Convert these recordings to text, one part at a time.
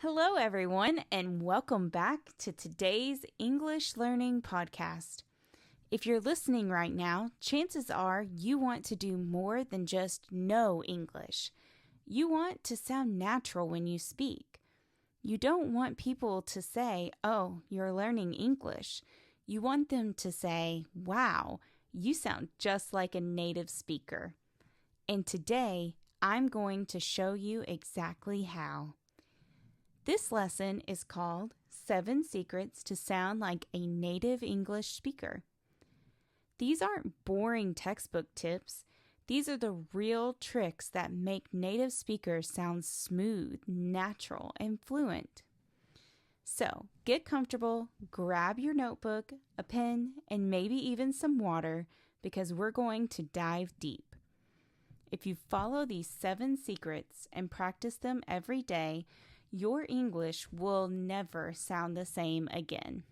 Hello, everyone, and welcome back to today's English Learning Podcast. If you're listening right now, chances are you want to do more than just know English. You want to sound natural when you speak. You don't want people to say, "Oh, you're learning English." You want them to say, "Wow, you sound just like a native speaker." And today, I'm going to show you exactly how. This lesson is called 7 Secrets to Sound Like a Native English Speaker. These aren't boring textbook tips. These are the real tricks that make native speakers sound smooth, natural, and fluent. So, get comfortable, grab your notebook, a pen, and maybe even some water because we're going to dive deep. If you follow these 7 secrets and practice them every day, your English will never sound the same again.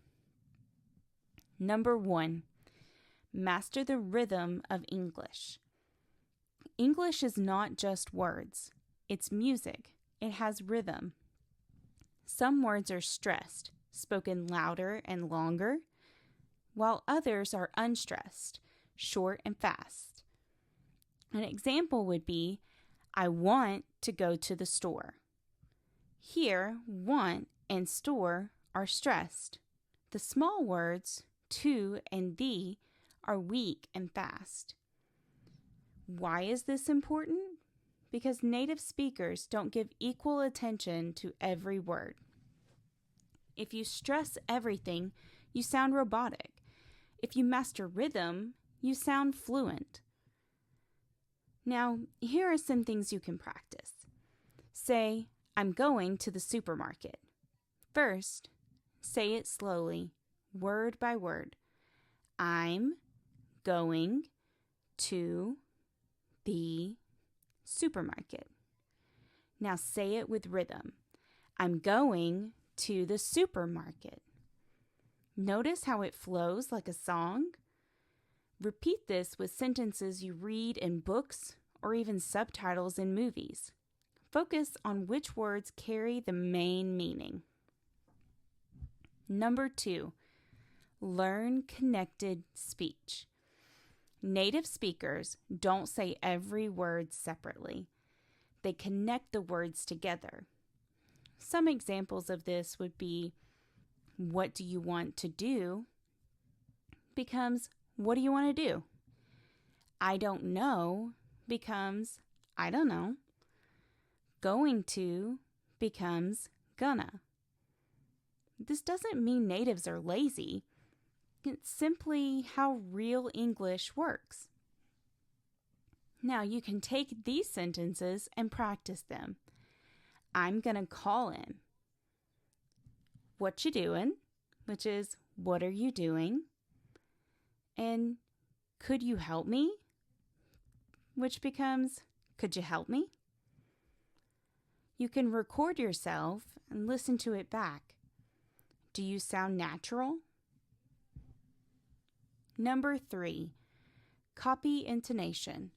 Number 1, master the rhythm of English. English is not just words. It's music. It has rhythm. Some words are stressed, spoken louder and longer, while others are unstressed, short and fast. An example would be, I want to go to the store. Here, want and store are stressed. The small words, to and the, are weak and fast. Why is this important? Because native speakers don't give equal attention to every word. If you stress everything, you sound robotic. If you master rhythm, you sound fluent. Now, here are some things you can practice. Say, I'm going to the supermarket. First, say it slowly, word by word. I'm going to the supermarket. Now say it with rhythm. I'm going to the supermarket. Notice how it flows like a song? Repeat this with sentences you read in books or even subtitles in movies. Focus on which words carry the main meaning. Number 2, learn connected speech. Native speakers don't say every word separately. They connect the words together. Some examples of this would be, what do you want to do? Becomes, what do you want to do? I don't know becomes, I don't know. Going to becomes gonna. This doesn't mean natives are lazy. It's simply how real English works. Now you can take these sentences and practice them. I'm gonna call him. What you doing? Which is, what are you doing? And could you help me? Which becomes, could you help me? You can record yourself and listen to it back. Do you sound natural? Number 3, copy intonation.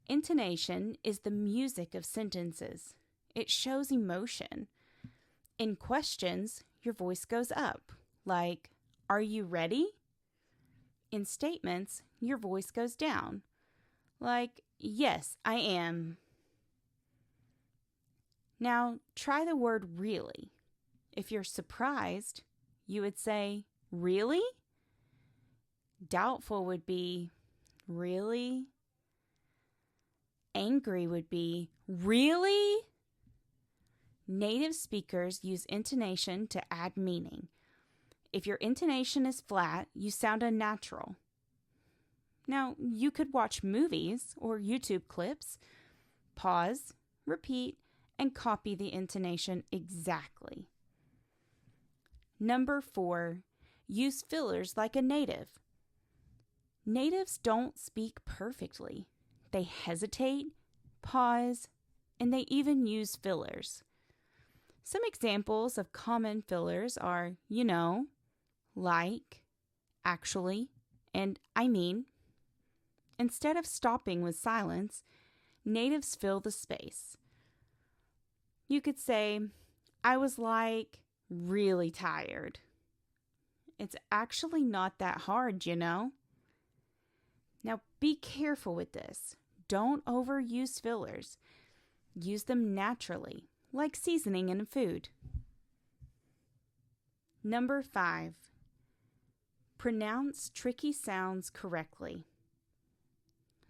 Intonation is the music of sentences. It shows emotion. In questions, your voice goes up, like, are you ready? In statements, your voice goes down, like, yes, I am. Now, try the word really. If you're surprised, you would say, really? Doubtful would be, really? Angry would be, really? Native speakers use intonation to add meaning. If your intonation is flat, you sound unnatural. Now, you could watch movies or YouTube clips, pause, repeat, and copy the intonation exactly. Number 4, use fillers like a native. Natives don't speak perfectly. They hesitate, pause, and they even use fillers. Some examples of common fillers are, you know, like, actually, and I mean. Instead of stopping with silence, natives fill the space. You could say, I was like really tired. It's actually not that hard, you know? Now be careful with this. Don't overuse fillers. Use them naturally, like seasoning in food. Number 5. Pronounce tricky sounds correctly.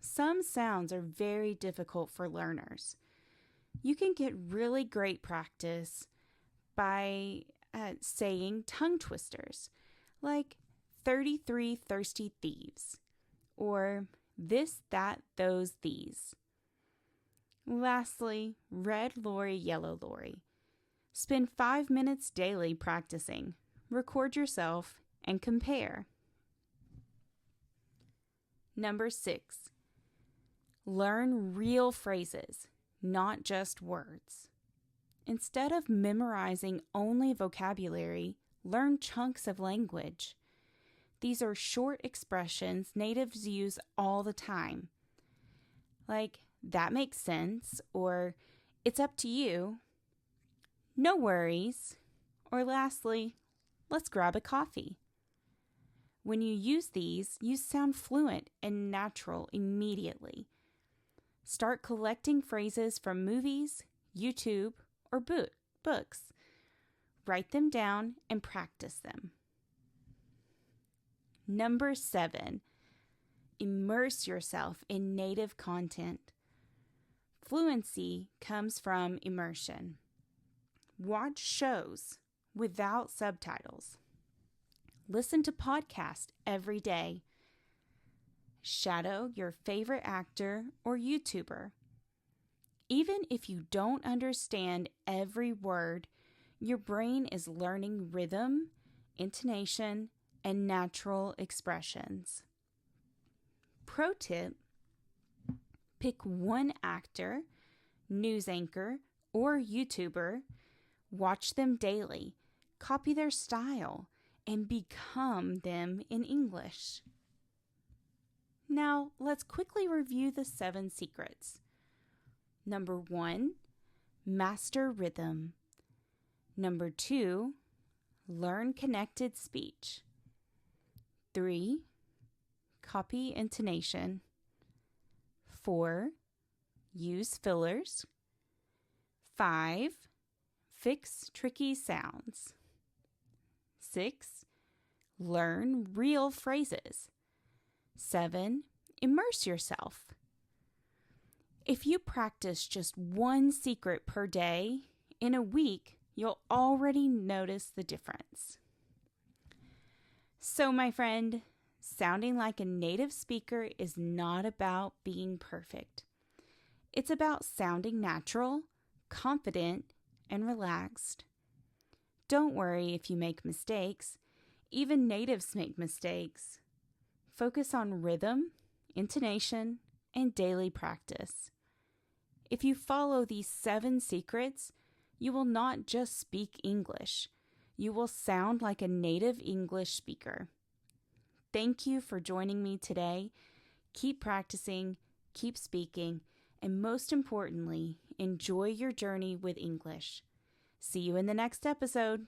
Some sounds are very difficult for learners. You can get really great practice by saying tongue twisters, like 33 thirsty thieves, or this, that, those, these. Lastly, red lorry, yellow lorry. Spend 5 minutes daily practicing. Record yourself and compare. Number 6. Learn real phrases, not just words. Instead of memorizing only vocabulary, learn chunks of language. These are short expressions natives use all the time. Like, that makes sense, or it's up to you, no worries, or lastly, let's grab a coffee. When you use these, you sound fluent and natural immediately. Start collecting phrases from movies, YouTube, or books. Write them down and practice them. Number 7, immerse yourself in native content. Fluency comes from immersion. Watch shows without subtitles. Listen to podcasts every day. Shadow your favorite actor or YouTuber. Even if you don't understand every word, your brain is learning rhythm, intonation, and natural expressions. Pro tip: pick one actor, news anchor, or YouTuber, watch them daily, copy their style, and become them in English. Now, let's quickly review the 7 secrets. Number 1, master rhythm. Number 2, learn connected speech. 3, copy intonation. 4, use fillers. 5, fix tricky sounds. 6, learn real phrases. 7, immerse yourself. If you practice just one secret per day, in a week, you'll already notice the difference. So, my friend, sounding like a native speaker is not about being perfect. It's about sounding natural, confident, and relaxed. Don't worry if you make mistakes. Even natives make mistakes. Focus on rhythm, intonation, and daily practice. If you follow these 7 secrets, you will not just speak English. You will sound like a native English speaker. Thank you for joining me today. Keep practicing, keep speaking, and most importantly, enjoy your journey with English. See you in the next episode.